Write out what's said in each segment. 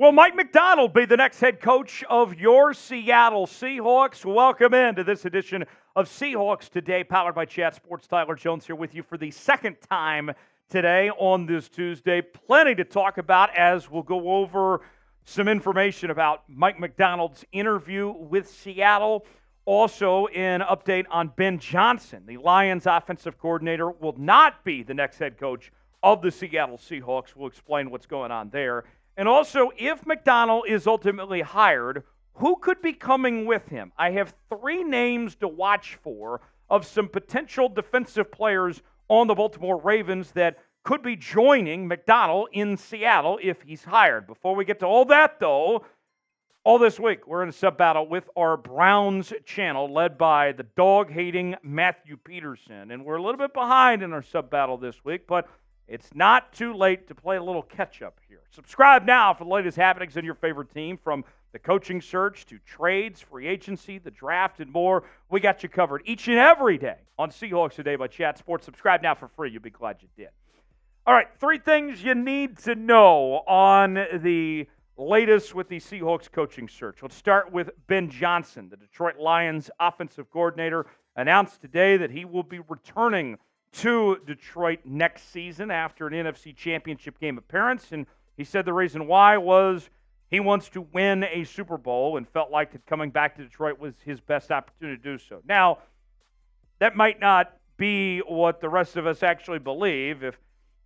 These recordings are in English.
Will Mike Macdonald be the next head coach of your Seattle Seahawks? Welcome into this edition of Seahawks Today, powered by Chat Sports. Tyler Jones here with you for the second time today on this Tuesday. Plenty to talk about as we'll go over some information about Mike Macdonald's interview with Seattle. Also, an update on Ben Johnson, the Lions offensive coordinator, will not be the next head coach of the Seattle Seahawks. We'll explain what's going on there. And also, if Macdonald is ultimately hired, who could be coming with him? I have three names to watch for of some potential defensive players on the Baltimore Ravens that could be joining Macdonald in Seattle if he's hired. Before we get to all that, though, all this week, we're in a sub-battle with our Browns channel led by the dog-hating Matthew Peterson. And we're a little bit behind in our sub-battle this week, but it's not too late to play a little catch-up here. Subscribe now for the latest happenings in your favorite team, from the coaching search to trades, free agency, the draft, and more. We got you covered each and every day on Seahawks Today by Chat Sports. Subscribe now for free. You'll be glad you did. All right, three things you need to know on the latest with the Seahawks coaching search. Let's start with Ben Johnson, the Detroit Lions offensive coordinator, announced today that he will be returning to Detroit next season after an NFC Championship game appearance. And he said the reason why was he wants to win a Super Bowl and felt like that coming back to Detroit was his best opportunity to do so. Now, that might not be what the rest of us actually believe if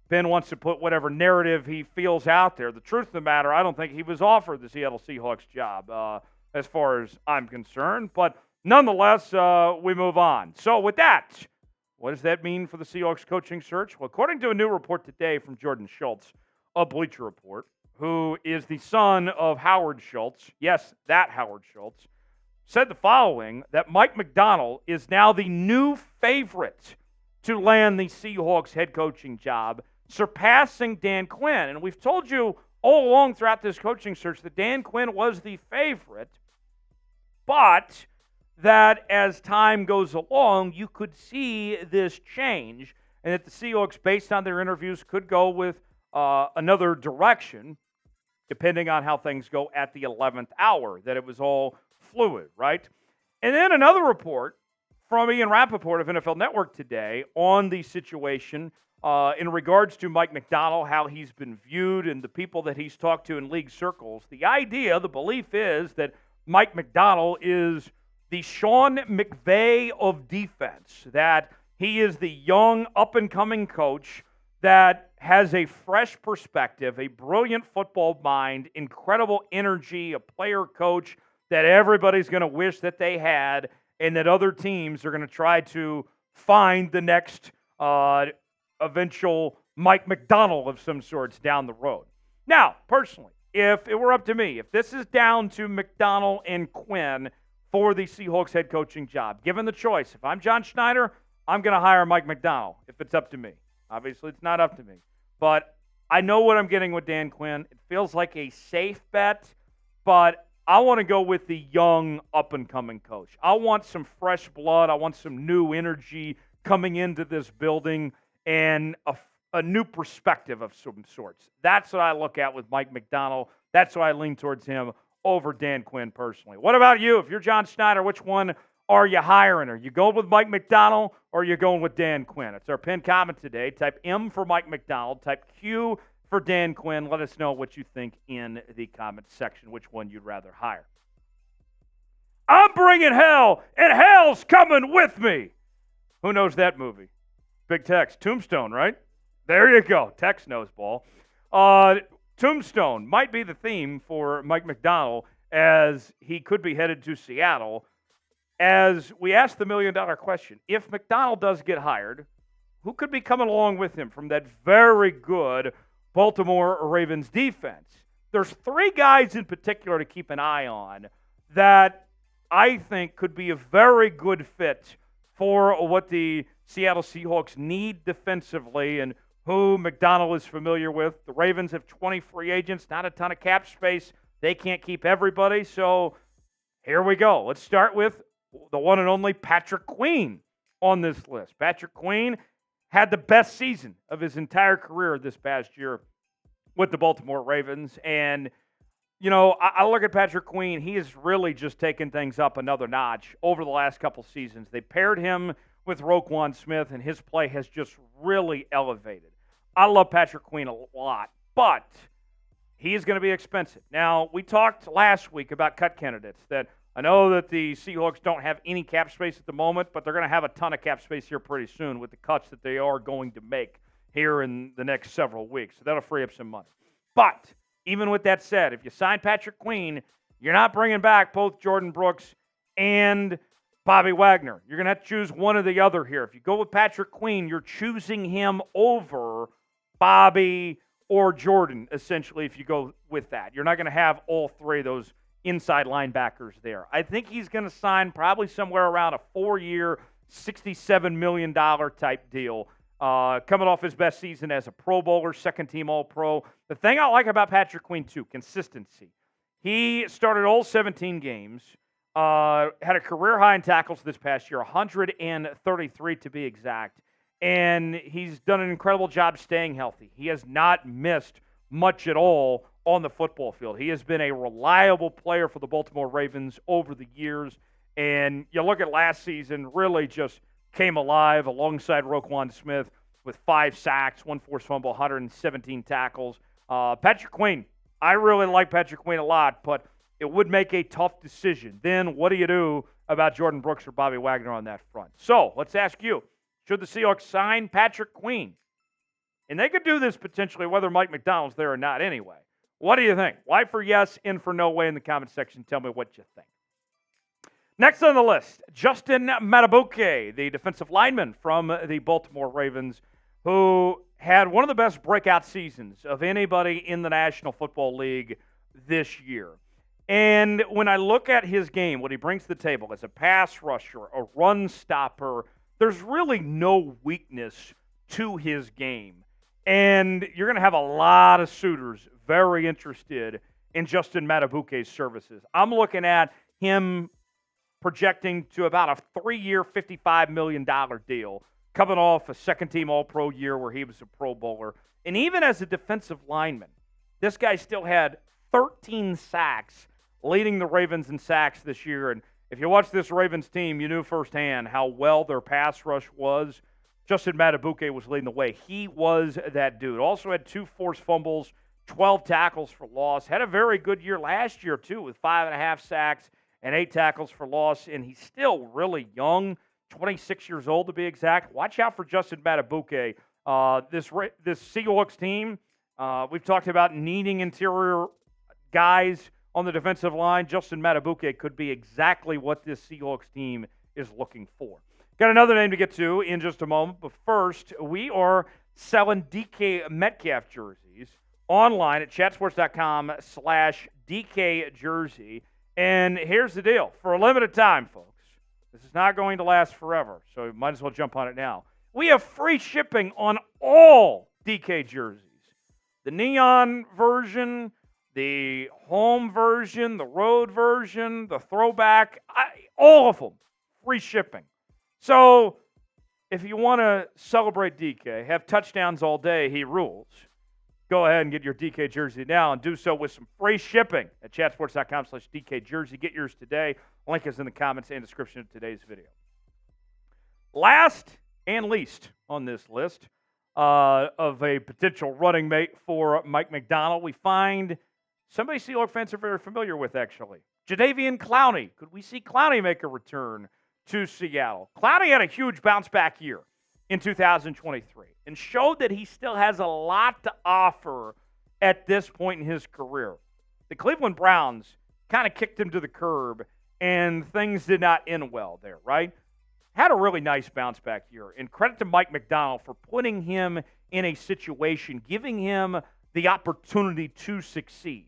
Ben wants to put whatever narrative he feels out there. The truth of the matter, I don't think he was offered the Seattle Seahawks job as far as I'm concerned. But nonetheless, we move on. So with that, what does that mean for the Seahawks coaching search? Well, according to a new report today from Jordan Schultz, a Bleacher Report, who is the son of Howard Schultz, yes, that Howard Schultz, said the following, that Mike Macdonald is now the new favorite to land the Seahawks head coaching job, surpassing Dan Quinn. And we've told you all along throughout this coaching search that Dan Quinn was the favorite, but that as time goes along, you could see this change, and that the Seahawks, based on their interviews, could go with another direction, depending on how things go at the 11th hour, that it was all fluid, right? And then another report from Ian Rappaport of NFL Network today on the situation in regards to Mike Macdonald, how he's been viewed and the people that he's talked to in league circles. The idea, the belief is that Mike Macdonald is the Sean McVay of defense, that he is the young, up-and-coming coach that has a fresh perspective, a brilliant football mind, incredible energy, a player coach that everybody's going to wish that they had, and that other teams are going to try to find the next eventual Mike Macdonald of some sorts down the road. Now, personally, if it were up to me, if this is down to Macdonald and Quinn for the Seahawks head coaching job, given the choice, if I'm John Schneider, I'm going to hire Mike Macdonald if it's up to me. Obviously, it's not up to me. But I know what I'm getting with Dan Quinn. It feels like a safe bet, but I want to go with the young, up-and-coming coach. I want some fresh blood. I want some new energy coming into this building and a new perspective of some sorts. That's what I look at with Mike Macdonald. That's why I lean towards him over Dan Quinn personally. What about you? If you're John Schneider, which one are you hiring? Are you going with Mike Macdonald or are you going with Dan Quinn? It's our pinned comment today. Type M for Mike Macdonald. Type Q for Dan Quinn. Let us know what you think in the comment section, which one you'd rather hire. I'm bringing hell, and hell's coming with me. Who knows that movie? Big Tex. Tombstone, right? There you go. Tex knows ball. Tombstone might be the theme for Mike Macdonald as he could be headed to Seattle. As we ask the million-dollar question, if Macdonald does get hired, who could be coming along with him from that very good Baltimore Ravens defense? There's three guys in particular to keep an eye on that I think could be a very good fit for what the Seattle Seahawks need defensively and who Macdonald is familiar with. The Ravens have 20 free agents, not a ton of cap space. They can't keep everybody, so here we go. Let's start with the one and only Patrick Queen on this list. Patrick Queen had the best season of his entire career this past year with the Baltimore Ravens, and I look at Patrick Queen. He has really just taken things up another notch over the last couple seasons. They paired him with Roquan Smith, and his play has just really elevated. I love Patrick Queen a lot, but he is going to be expensive. Now, we talked last week about cut candidates that I know that the Seahawks don't have any cap space at the moment, but they're going to have a ton of cap space here pretty soon with the cuts that they are going to make here in the next several weeks. So that'll free up some money. But even with that said, if you sign Patrick Queen, you're not bringing back both Jordan Brooks and Bobby Wagner. You're going to have to choose one or the other here. If you go with Patrick Queen, you're choosing him over Bobby or Jordan, essentially, if you go with that. You're not going to have all three of those inside linebackers there. I think he's going to sign probably somewhere around a 4-year, $67 million type deal, coming off his best season as a Pro Bowler, second-team All-Pro. The thing I like about Patrick Queen, too, consistency. He started all 17 games, had a career high in tackles this past year, 133 to be exact, and he's done an incredible job staying healthy. He has not missed much at all on the football field. He has been a reliable player for the Baltimore Ravens over the years, and you look at last season, really just came alive alongside Roquan Smith with 5 sacks, 1 forced fumble, 117 tackles. Patrick Queen, I really like Patrick Queen a lot, but it would make a tough decision. Then what do you do about Jordan Brooks or Bobby Wagner on that front? So let's ask you, should the Seahawks sign Patrick Queen? And they could do this potentially whether Mike Macdonald's there or not anyway. What do you think? Y for yes, in for no way in the comment section. Tell me what you think. Next on the list, Justin Madubuike, the defensive lineman from the Baltimore Ravens, who had one of the best breakout seasons of anybody in the National Football League this year. And when I look at his game, what he brings to the table as a pass rusher, a run stopper, there's really no weakness to his game. And you're going to have a lot of suitors very interested in Justin Madubuike's services. I'm looking at him projecting to about a 3-year, $55 million deal, coming off a second-team All-Pro year where he was a Pro Bowler. And even as a defensive lineman, this guy still had 13 sacks, leading the Ravens in sacks this year. And if you watch this Ravens team, you knew firsthand how well their pass rush was. Justin Madubuike was leading the way. He was that dude. Also had 2 forced fumbles, 12 tackles for loss. Had a very good year last year, too, with 5.5 sacks and 8 tackles for loss. And he's still really young, 26 years old to be exact. Watch out for Justin Madubuike. This Seahawks team, we've talked about needing interior guys on the defensive line. Justin Madubuike could be exactly what this Seahawks team is looking for. Got another name to get to in just a moment, but first, we are selling DK Metcalf jerseys online at chatsports.com/DK jersey. And here's the deal. For a limited time, folks, this is not going to last forever, so you might as well jump on it now. We have free shipping on all DK jerseys. The neon version, the home version, the road version, the throwback, all of them, free shipping. So if you want to celebrate DK, have touchdowns all day, he rules, go ahead and get your DK jersey now and do so with some free shipping at chatsports.com/DK jersey. Get yours today. Link is in the comments and description of today's video. Last and least on this list of a potential running mate for Mike Macdonald, we find somebody Seahawks fans are very familiar with, actually. Jadeveon Clowney. Could we see Clowney make a return to Seattle? Clowney had a huge bounce-back year in 2023 and showed that he still has a lot to offer at this point in his career. The Cleveland Browns kind of kicked him to the curb, and things did not end well there, right? Had a really nice bounce-back year, and credit to Mike Macdonald for putting him in a situation, giving him the opportunity to succeed.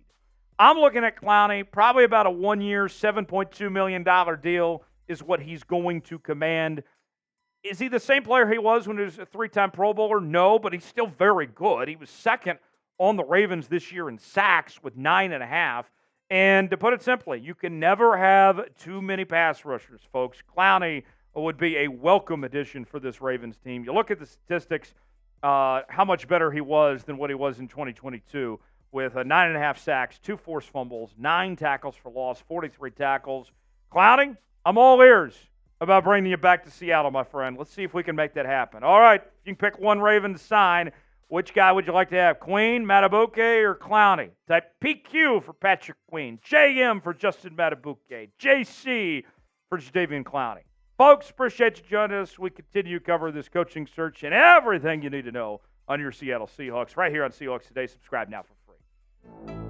I'm looking at Clowney, probably about a 1-year, $7.2 million deal is what he's going to command. Is he the same player he was when he was a 3-time Pro Bowler? No, but he's still very good. He was second on the Ravens this year in sacks with 9.5. And to put it simply, you can never have too many pass rushers, folks. Clowney would be a welcome addition for this Ravens team. You look at the statistics, how much better he was than what he was in 2022. with 9.5 sacks, 2 forced fumbles, 9 tackles for loss, 43 tackles. Clowney, I'm all ears about bringing you back to Seattle, my friend. Let's see if we can make that happen. All right, if you can pick one Raven to sign, which guy would you like to have, Quinn, Madubuike, or Clowney? Type PQ for Patrick Quinn, JM for Justin Madubuike, JC for Jadeveon Clowney. Folks, appreciate you joining us. We continue to cover this coaching search and everything you need to know on your Seattle Seahawks right here on Seahawks Today. Subscribe now for free.